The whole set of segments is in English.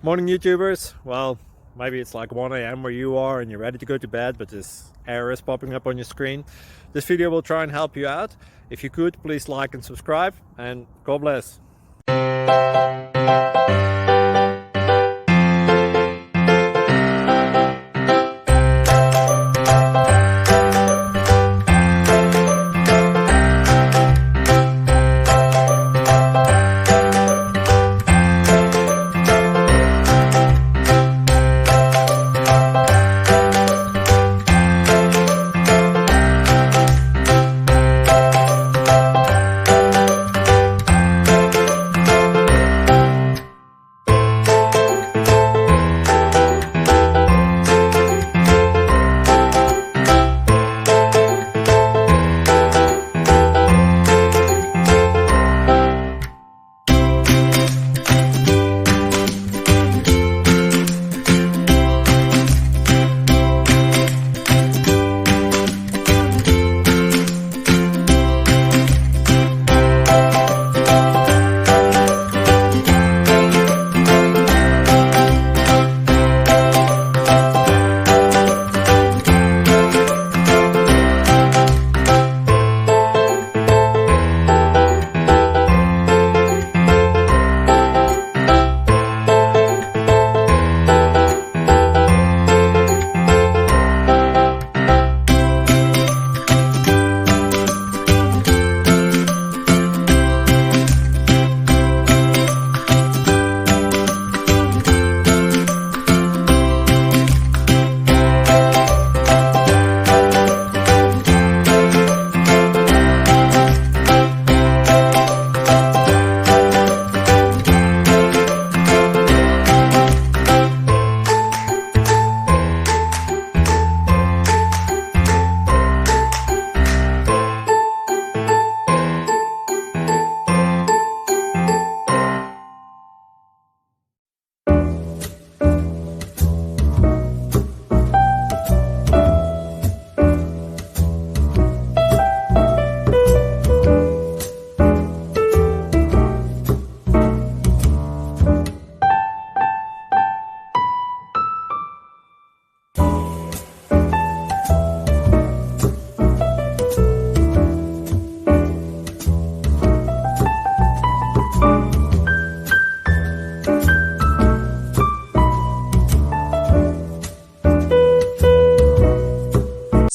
Morning YouTubers. Well, maybe it's like 1 a.m. where you are and you're ready to go to bed, but this error is popping up on your screen. This video will try and help you out. If you could, please like and subscribe, and God bless.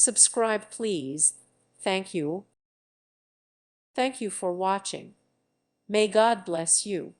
Subscribe, please. Thank you. Thank you for watching. May God bless you.